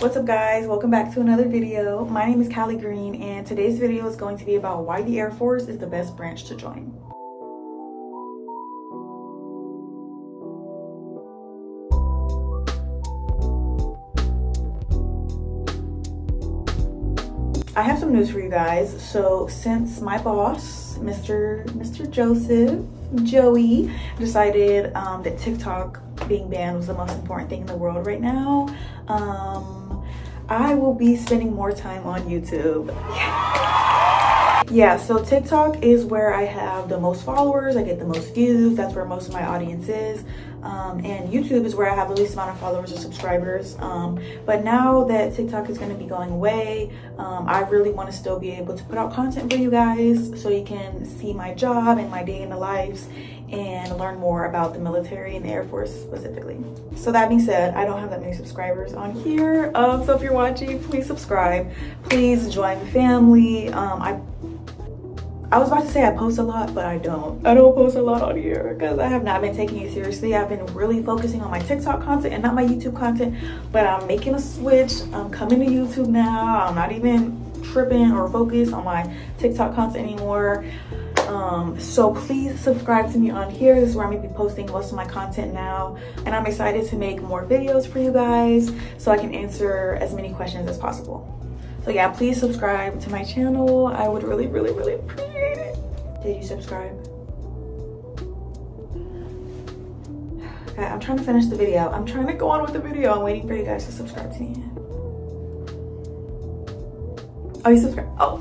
What's up guys, welcome back to another video. My name is Callie Green and today's video is going to be about why the Air Force is the best branch to join. I have some news for you guys. So since my boss, Mr. Joey, decided that TikTok being banned was the most important thing in the world right now, I will be spending more time on YouTube. Yeah, so TikTok is where I have the most followers, I get the most views, that's where most of my audience is. And YouTube is where I have the least amount of followers or subscribers. But now that TikTok is going to be going away, I really want to still be able to put out content for you guys so you can see my job and my day in the lives and learn more about the military and the Air Force specifically. So that being said, I don't have that many subscribers on here. So if you're watching, please subscribe. Please join the family. I was about to say I post a lot, but I don't post a lot on here because I have not been taking it seriously. I've been really focusing on my TikTok content and not my YouTube content, but I'm making a switch. I'm coming to YouTube now. I'm not even tripping or focused on my TikTok content anymore. So please subscribe to me on here. This is where I'm gonna be posting most of my content now, and I'm excited to make more videos for you guys so I can answer as many questions as possible. So yeah, please subscribe to my channel. I would really appreciate it. Did you subscribe? Okay, I'm trying to finish the video. I'm trying to go on with the video. I'm waiting for you guys to subscribe to me. Oh, you subscribed? Oh,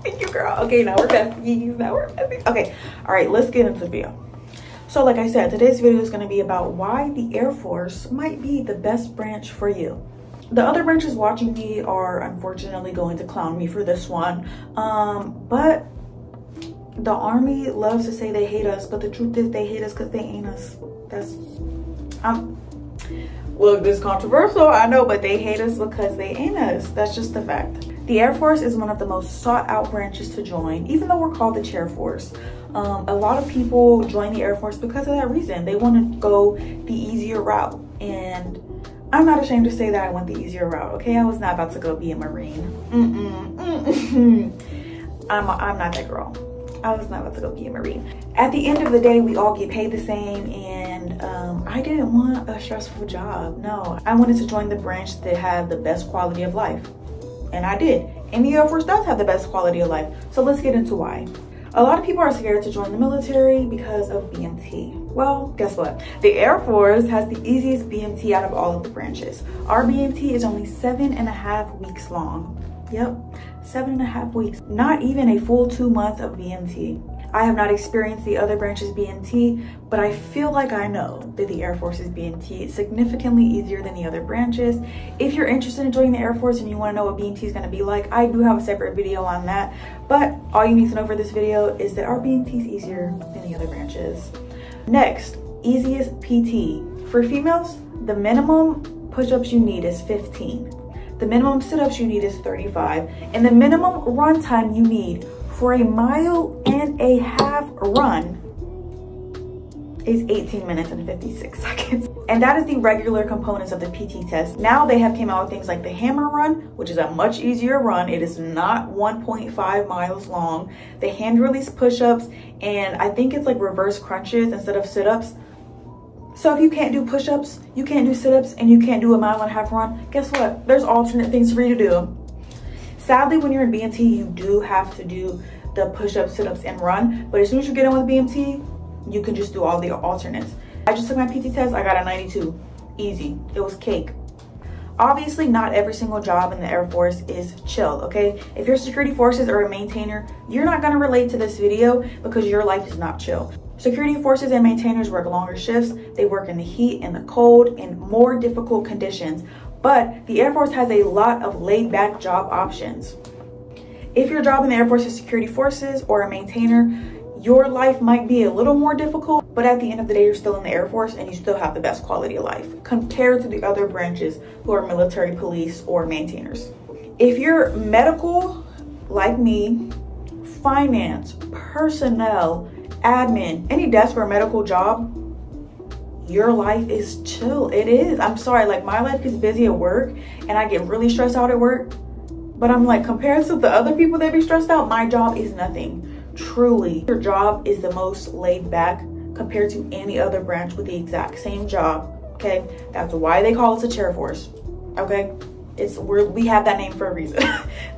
thank you, girl. Okay, now we're besties. Okay, all right, let's get into the video. So like I said, today's video is gonna be about why the Air Force might be the best branch for you. The other branches watching me are unfortunately going to clown me for this one, but the Army loves to say they hate us, but the truth is they hate us because they ain't us. Look, this is controversial, I know, but they hate us because they ain't us. That's just the fact. The Air Force is one of the most sought out branches to join, even though we're called the Chair Force. A lot of people join the Air Force because of that reason. They want to go the easier route, and I'm not ashamed to say that I went the easier route, okay? I was not about to go be a Marine. I'm not that girl. I was not about to go be a Marine. At the end of the day, we all get paid the same, and I didn't want a stressful job. No, I wanted to join the branch that had the best quality of life, and I did. And the Air Force does have the best quality of life. So let's get into why. A lot of people are scared to join the military because of BMT. Well, guess what? The Air Force has the easiest BMT out of all of the branches. Our BMT is only 7.5 weeks long. Yep, 7.5 weeks. Not even a full 2 months of BMT. I have not experienced the other branches BMT, but I feel like I know that the Air Force's BMT is significantly easier than the other branches. If you're interested in joining the Air Force and you want to know what BMT is going to be like, I do have a separate video on that. But all you need to know for this video is that our BMT is easier than the other branches. Next, easiest PT. For females, the minimum push-ups you need is 15. The minimum sit-ups you need is 35. And the minimum run time you need for a 1.5 mile run is 18 minutes and 56 seconds. And that is the regular components of the PT test. Now they have came out with things like the hammer run, which is a much easier run. It is not 1.5 miles long. The hand release push-ups, and I think it's like reverse crunches instead of sit-ups. So if you can't do push-ups, you can't do sit-ups, and you can't do a 1.5 mile run, guess what? There's alternate things for you to do. Sadly, when you're in BMT, you do have to do the push-ups, sit-ups, and run. But as soon as you get in with BMT, you can just do all the alternates. I just took my PT test, I got a 92. Easy, it was cake. Obviously, not every single job in the Air Force is chill, okay? If you're security forces or a maintainer, you're not gonna relate to this video because your life is not chill. Security forces and maintainers work longer shifts. They work in the heat and the cold and more difficult conditions. But the Air Force has a lot of laid-back job options. If your job in the Air Force is security forces or a maintainer, your life might be a little more difficult, but at the end of the day, you're still in the Air Force and you still have the best quality of life compared to the other branches who are military, police, or maintainers. If you're medical, like me, finance, personnel, admin, any desk or medical job, your life is chill. It is. I'm sorry, like my life is busy at work and I get really stressed out at work. But I'm like, compared to the other people that be stressed out, my job is nothing. Truly, your job is the most laid back compared to any other branch with the exact same job. Okay, that's why they call us a chair force. Okay, we have that name for a reason.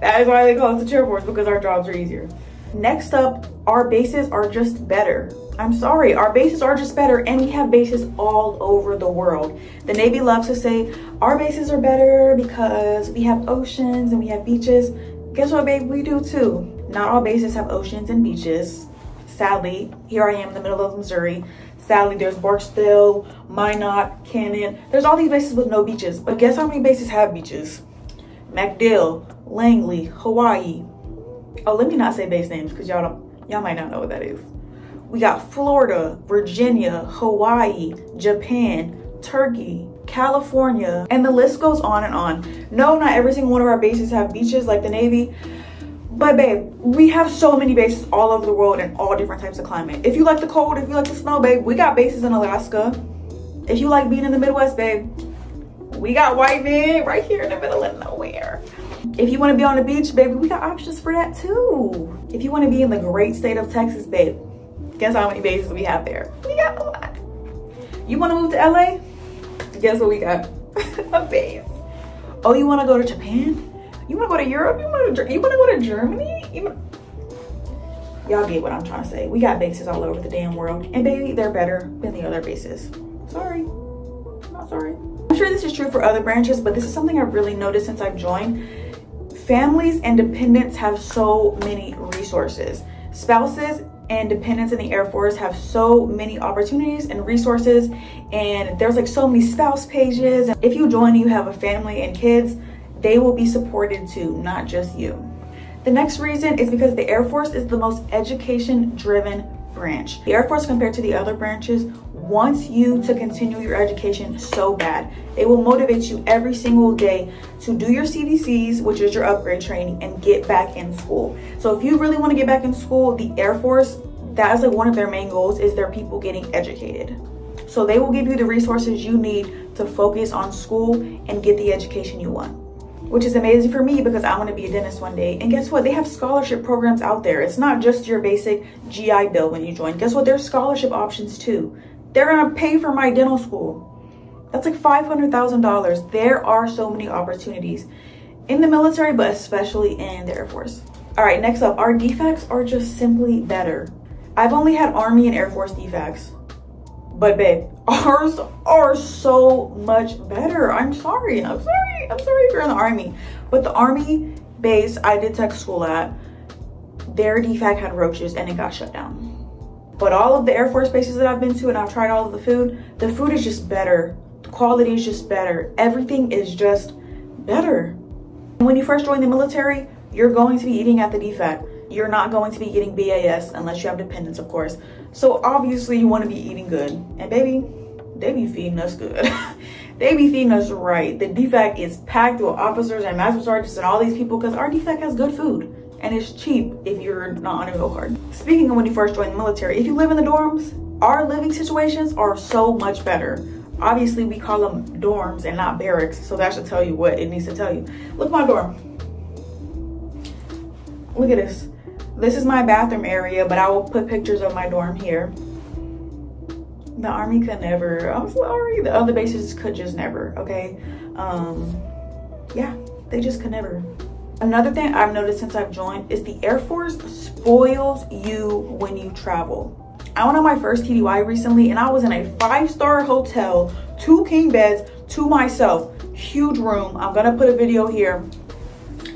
That is why they call us a chair force, because our jobs are easier. Next up, our bases are just better. I'm sorry, our bases are just better, and we have bases all over the world. The Navy loves to say our bases are better because we have oceans and we have beaches. Guess what, babe? We do too. Not all bases have oceans and beaches. Sadly, here I am in the middle of Missouri. Sadly, there's Barksdale, Minot, Cannon. There's all these bases with no beaches. But guess how many bases have beaches? MacDill, Langley, Hawaii. Oh, let me not say base names because y'all might not know what that is. We got Florida, Virginia, Hawaii, Japan, Turkey, California, and the list goes on and on. No, not every single one of our bases have beaches like the Navy. But babe, we have so many bases all over the world in all different types of climate. If you like the cold, if you like the snow, babe, we got bases in Alaska. If you like being in the Midwest, babe, we got white men right here in the middle of nowhere. If you want to be on the beach, baby, we got options for that too. If you want to be in the great state of Texas, babe, guess how many bases we have there? We got a lot. You want to move to LA? Guess what we got? A base. Oh, you want to go to Japan? You want to go to Europe? You want to go to Germany? Y'all get what I'm trying to say. We got bases all over the damn world. And baby, they're better than the other bases. Sorry. Not sorry. I'm sure this is true for other branches, but this is something I've really noticed since I've joined. Families and dependents have so many resources. Spouses and dependents in the Air Force have so many opportunities and resources. And there's like so many spouse pages. If you join and you have a family and kids, they will be supported too, not just you. The next reason is because the Air Force is the most education-driven branch. The Air Force, compared to the other branches, wants you to continue your education so bad. They will motivate you every single day to do your CDCs, which is your upgrade training, and get back in school. So if you really want to get back in school, the Air Force, that is like one of their main goals, is their people getting educated. So they will give you the resources you need to focus on school and get the education you want. Which is amazing for me because I want to be a dentist one day. And guess what? They have scholarship programs out there. It's not just your basic GI Bill when you join. Guess what? There's scholarship options too. They're going to pay for my dental school. That's like $500,000. There are so many opportunities in the military, but especially in the Air Force. All right, next up, our DFACs are just simply better. I've only had Army and Air Force DFACs. But babe, ours are so much better. I'm sorry if you're in the Army. But the Army base I did tech school at, their DFAC had roaches and it got shut down. But all of the Air Force bases that I've been to and I've tried all of the food is just better. The quality is just better. Everything is just better. When you first join the military, you're going to be eating at the DFAC. You're not going to be getting BAS unless you have dependents, of course. So obviously you want to be eating good. And baby, they be feeding us good. They be feeding us right. The DFAC is packed with officers and master sergeants and all these people because our DFAC has good food. And it's cheap if you're not on a go card. Speaking of when you first join the military, if you live in the dorms, our living situations are so much better. Obviously, we call them dorms and not barracks. So that should tell you what it needs to tell you. Look at my dorm. Look at this. This is my bathroom area, but I will put pictures of my dorm here. The Army could never. I'm sorry. The other bases could just never, okay? Yeah, they just could never. Another thing I've noticed since I've joined is the Air Force spoils you when you travel. I went on my first TDY recently and I was in a 5-star hotel, 2 king beds to myself, huge room. I'm gonna put a video here.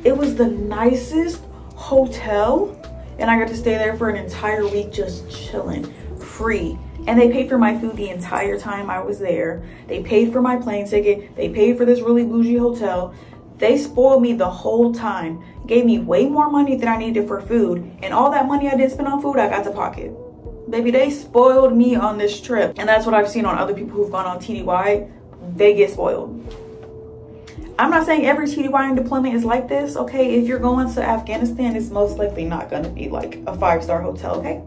It was the nicest hotel and I got to stay there for an entire week just chilling, free. And they paid for my food the entire time I was there. They paid for my plane ticket. They paid for this really bougie hotel. They spoiled me the whole time. Gave me way more money than I needed for food. And all that money I did spend on food, I got to pocket. Baby, they spoiled me on this trip. And that's what I've seen on other people who've gone on TDY. They get spoiled. I'm not saying every TDY and deployment is like this, okay? If you're going to Afghanistan, it's most likely not gonna be like a 5-star hotel, okay?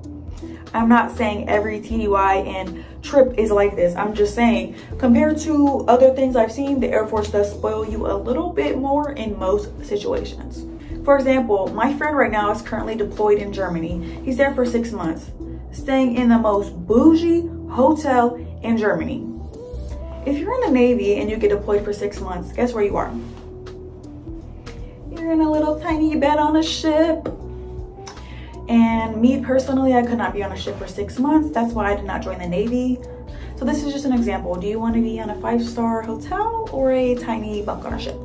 I'm not saying every TDY and trip is like this. I'm just saying, compared to other things I've seen, the Air Force does spoil you a little bit more in most situations. For example, my friend right now is currently deployed in Germany. He's there for 6 months, staying in the most bougie hotel in Germany. If you're in the Navy and you get deployed for 6 months, guess where you are? You're in a little tiny bed on a ship. And me personally, I could not be on a ship for 6 months. That's why I did not join the Navy. So this is just an example. Do you want to be on a 5-star hotel or a tiny bunk on a ship?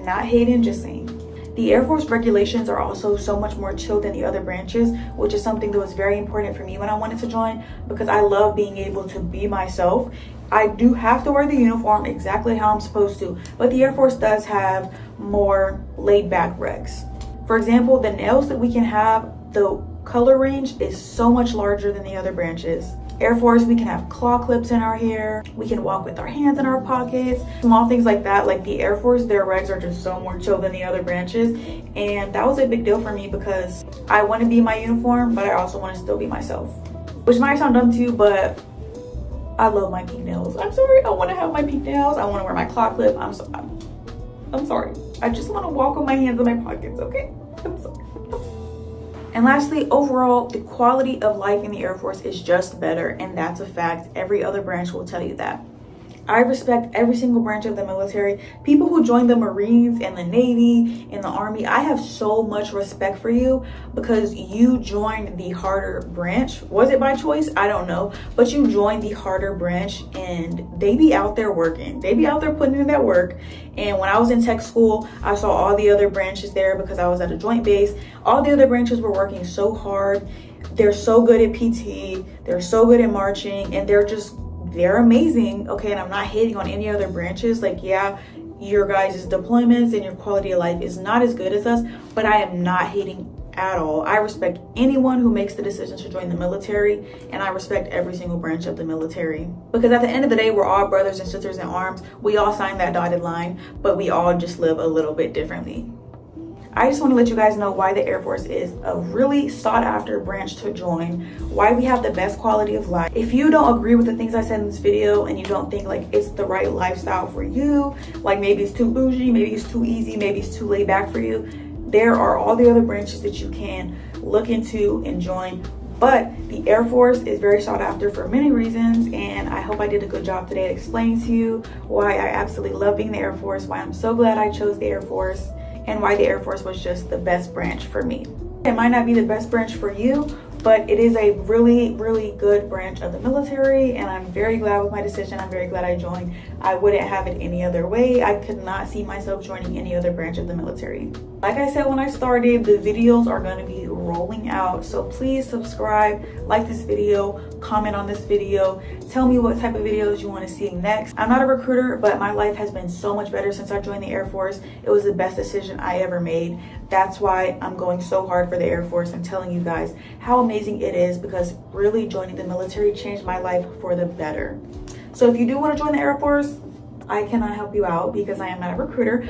Not hating, just saying. The Air Force regulations are also so much more chill than the other branches, which is something that was very important for me when I wanted to join, because I love being able to be myself. I do have to wear the uniform exactly how I'm supposed to, but the Air Force does have more laid back regs. For example, the nails that we can have, the color range is so much larger than the other branches. Air Force, we can have claw clips in our hair. We can walk with our hands in our pockets. Small things like that. Like the Air Force, their regs are just so more chill than the other branches. And that was a big deal for me because I want to be my uniform, but I also want to still be myself. Which might sound dumb to you, but I love my pink nails. I'm sorry, I want to have my pink nails. I want to wear my claw clip. I'm sorry. I just want to walk with my hands in my pockets, okay? I'm sorry. And lastly, overall, the quality of life in the Air Force is just better, and that's a fact. Every other branch will tell you that. I respect every single branch of the military. People who join the Marines and the Navy and the Army, I have so much respect for you because you joined the harder branch. Was it by choice? I don't know. But you joined the harder branch and they be out there working. They be out there putting in that work. And when I was in tech school, I saw all the other branches there because I was at a joint base. All the other branches were working so hard. They're so good at PT. They're so good at marching, and they're amazing, okay? And I'm not hating on any other branches. Like, yeah, your guys' deployments and your quality of life is not as good as us, but I am not hating at all. I respect anyone who makes the decision to join the military, and I respect every single branch of the military. Because at the end of the day, we're all brothers and sisters in arms. We all signed that dotted line, but we all just live a little bit differently. I just want to let you guys know why the Air Force is a really sought after branch to join, why we have the best quality of life. If you don't agree with the things I said in this video and you don't think like it's the right lifestyle for you, like maybe it's too bougie, maybe it's too easy, maybe it's too laid back for you, there are all the other branches that you can look into and join. But the Air Force is very sought after for many reasons, and I hope I did a good job today explaining to you why I absolutely love being the Air Force, why I'm so glad I chose the Air Force, and why the Air Force was just the best branch for me. It might not be the best branch for you, but it is a really, really good branch of the military, and I'm very glad with my decision. I'm very glad I joined. I wouldn't have it any other way. I could not see myself joining any other branch of the military. Like I said when I started, the videos are going to be rolling out, so please subscribe, like this video, comment on this video, tell me what type of videos you want to see next. I'm not a recruiter, but my life has been so much better since I joined the Air Force. It was the best decision I ever made. That's why I'm going so hard for the Air Force. I'm telling you guys how amazing it is, because really joining the military changed my life for the better. So if you do want to join the Air Force, I cannot help you out because I am not a recruiter,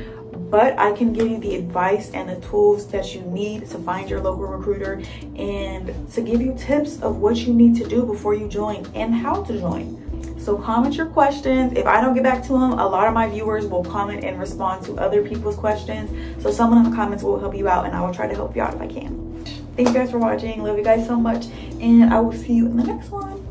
but I can give you the advice and the tools that you need to find your local recruiter and to give you tips of what you need to do before you join and how to join. So comment your questions. If I don't get back to them, a lot of my viewers will comment and respond to other people's questions. So someone in the comments will help you out, and I will try to help you out if I can. Thank you guys for watching. Love you guys so much, and I will see you in the next one.